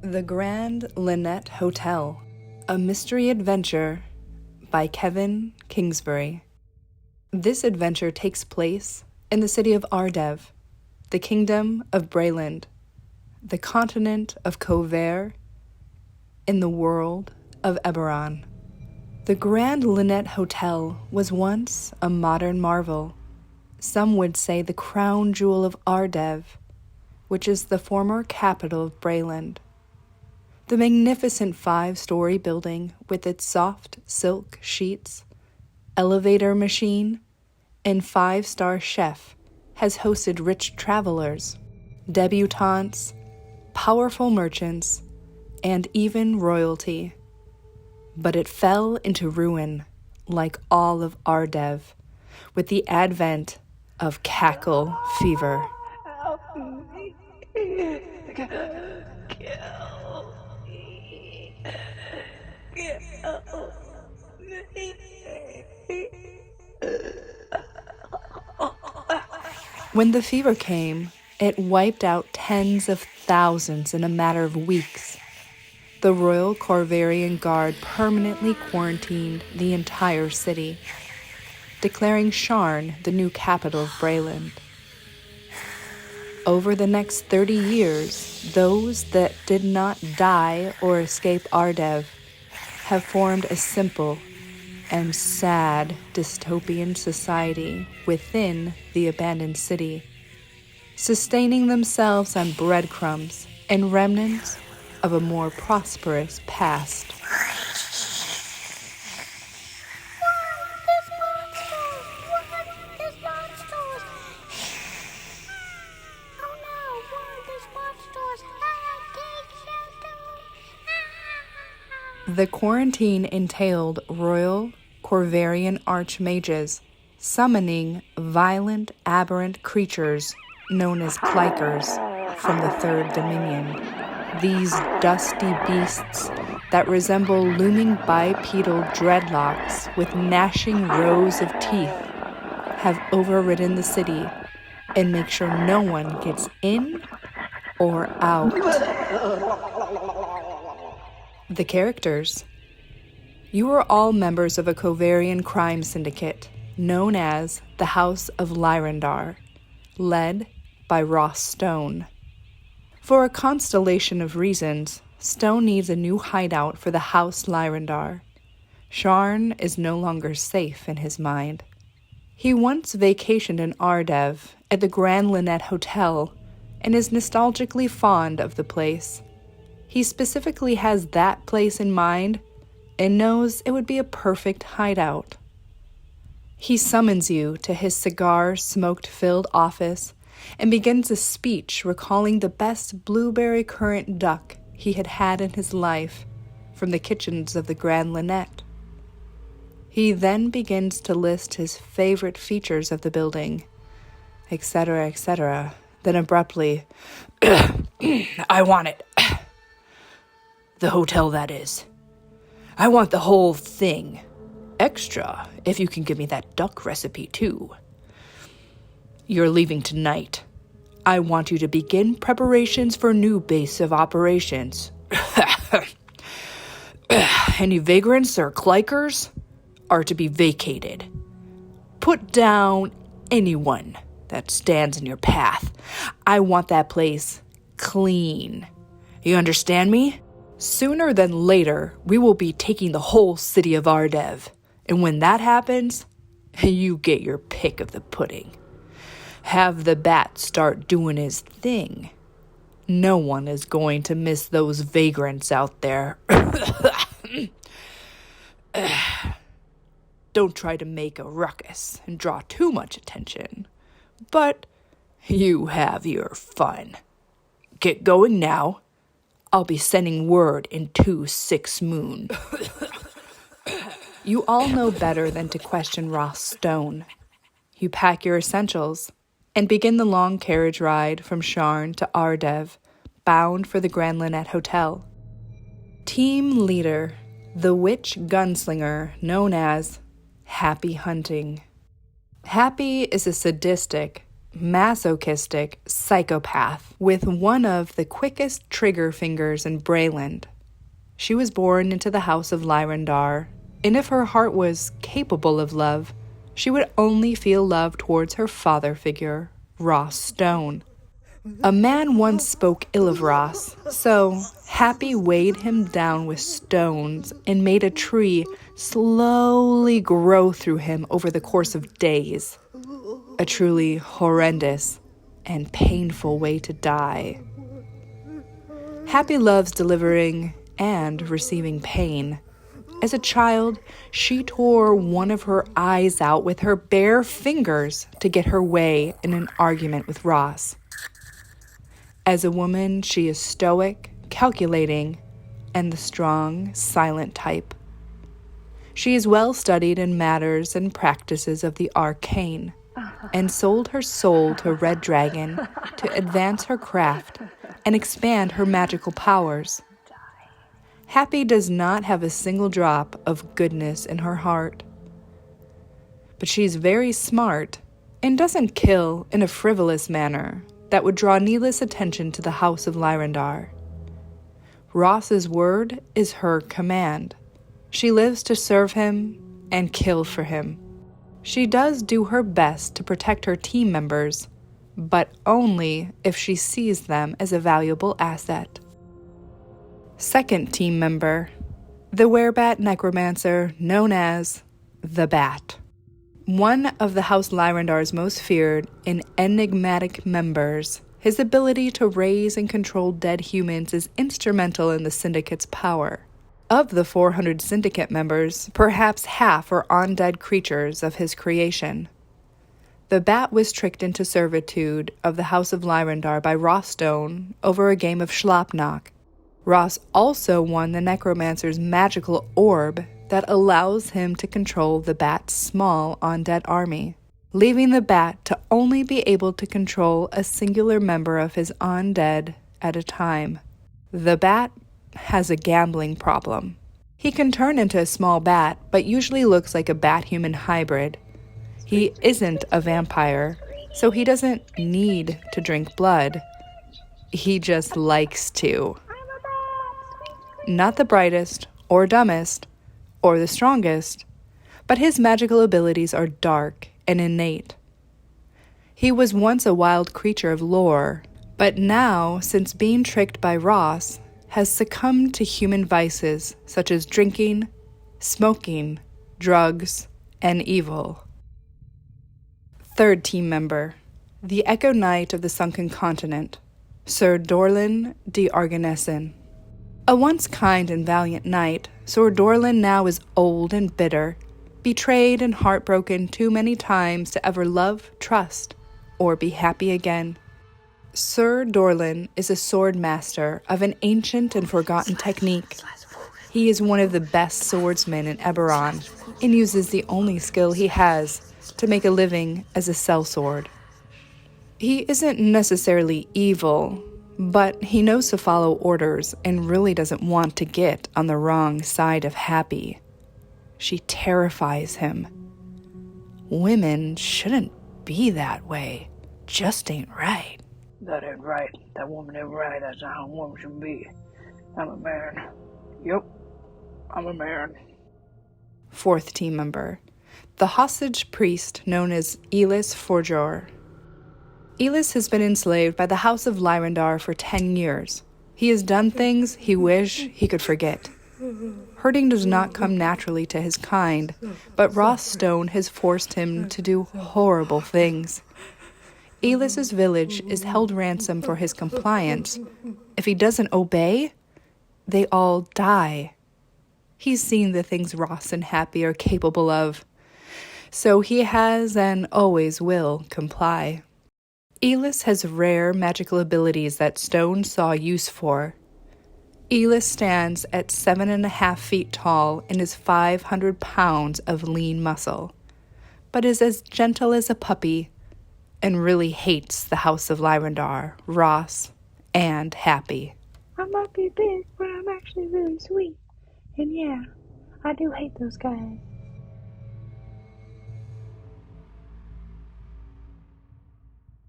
The Grand Linette Hotel, a mystery adventure by Kevin Kingsbury. This adventure takes place in the city of Ardev, the kingdom of Breland, the continent of Cover, in the world of Eberron. The Grand Linette Hotel was once a modern marvel. Some would say the crown jewel of Ardev, which is the former capital of Breland. The magnificent 5-story building with its soft silk sheets, elevator machine, and 5-star chef has hosted rich travelers, debutantes, powerful merchants, and even royalty. But it fell into ruin, like all of Ardev, with the advent of cackle fever. When the fever came, it wiped out tens of thousands in a matter of weeks. The Royal Corvarian Guard permanently quarantined the entire city, declaring Sharn the new capital of Breland. Over the next 30 years, those that did not die or escape Ardev have formed a simple and sad dystopian society within the abandoned city, sustaining themselves on breadcrumbs and remnants of a more prosperous past. The quarantine entailed royal Corvarian archmages summoning violent, aberrant creatures known as Clikers from the Third Dominion. These dusty beasts that resemble looming bipedal dreadlocks with gnashing rows of teeth have overridden the city and make sure no one gets in or out. The characters. You are all members of a Covarian crime syndicate known as the House of Lyrandar, led by Ross Stone. For a constellation of reasons, Stone needs a new hideout for the House Lyrandar. Sharn is no longer safe in his mind. He once vacationed in Ardev at the Grand Linette Hotel and is nostalgically fond of the place. He specifically has that place in mind and knows it would be a perfect hideout. He summons you to his cigar-smoked-filled office and begins a speech recalling the best blueberry currant duck he had had in his life from the kitchens of the Grand Linette. He then begins to list his favorite features of the building, etc., etc., then abruptly, I want it. The hotel, that is. I want the whole thing. Extra, if you can give me that duck recipe, too. You're leaving tonight. I want you to begin preparations for new base of operations. Any vagrants or Clikers are to be vacated. Put down anyone that stands in your path. I want that place clean. You understand me? Sooner than later, we will be taking the whole city of Ardev. And when that happens, you get your pick of the pudding. Have the bat start doing his thing. No one is going to miss those vagrants out there. Don't try to make a ruckus and draw too much attention. But you have your fun. Get going now. I'll be sending word in 2/6 moon. You all know better than to question Ross Stone. You pack your essentials and begin the long carriage ride from Sharn to Ardev, bound for the Grand Linette Hotel. Team leader, the witch gunslinger known as Happy Hunting. Happy is a sadistic, masochistic psychopath with one of the quickest trigger fingers in Brayland. She was born into the house of Lyrandar, and if her heart was capable of love, she would only feel love towards her father figure, Ross Stone. A man once spoke ill of Ross, so Happy weighed him down with stones and made a tree slowly grow through him over the course of days. A truly horrendous and painful way to die. Happy loves delivering and receiving pain. As a child, she tore one of her eyes out with her bare fingers to get her way in an argument with Ross. As a woman, she is stoic, calculating, and the strong, silent type. She is well studied in matters and practices of the arcane, and sold her soul to Red Dragon to advance her craft and expand her magical powers. Happy does not have a single drop of goodness in her heart. But she's very smart and doesn't kill in a frivolous manner that would draw needless attention to the house of Lyrandar. Ross's word is her command. She lives to serve him and kill for him. She does do her best to protect her team members, but only if she sees them as a valuable asset. Second team member, the werebat necromancer known as the Bat. One of the House Lyrandar's most feared and enigmatic members, his ability to raise and control dead humans is instrumental in the Syndicate's power. Of the 400 Syndicate members, perhaps half are undead creatures of his creation. The Bat was tricked into servitude of the House of Lyrandar by Ross Stone over a game of Schlapnock. Ross also won the Necromancer's magical orb that allows him to control the Bat's small undead army, leaving the Bat to only be able to control a singular member of his undead at a time. The Bat has a gambling problem. He can turn into a small bat, but usually looks like a bat-human hybrid. He isn't a vampire, so he doesn't need to drink blood. He just likes to. Not the brightest, or dumbest, or the strongest, but his magical abilities are dark and innate. He was once a wild creature of lore, but now, since being tricked by Ross, has succumbed to human vices such as drinking, smoking, drugs, and evil. Third team member, the Echo Knight of the Sunken Continent, Sir Dorlin de Arganessen. A once kind and valiant knight, Sir Dorlin now is old and bitter, betrayed and heartbroken too many times to ever love, trust, or be happy again. Sir Dorlin is a sword master of an ancient and forgotten technique. He is one of the best swordsmen in Eberron and uses the only skill he has to make a living as a sellsword. He isn't necessarily evil, but he knows to follow orders and really doesn't want to get on the wrong side of Happy. She terrifies him. Women shouldn't be that way. Just ain't right. That ain't right. That woman ain't right. That's not how a woman should be. I'm a man. Yep, I'm a man. Fourth team member, the hostage priest known as Elis Forjor. Elis has been enslaved by the House of Lyrandar for 10 years. He has done things he wish he could forget. Hurting does not come naturally to his kind, but Ross Stone has forced him to do horrible things. Elis's village is held ransom for his compliance. If he doesn't obey, they all die. He's seen the things Ross and Happy are capable of, so he has and always will comply. Elis has rare magical abilities that Stone saw use for. Elis stands at 7.5 feet tall and is 500 pounds of lean muscle, but is as gentle as a puppy and really hates the House of Lyrandar, Ross, and Happy. I might be big, but I'm actually really sweet. And yeah, I do hate those guys.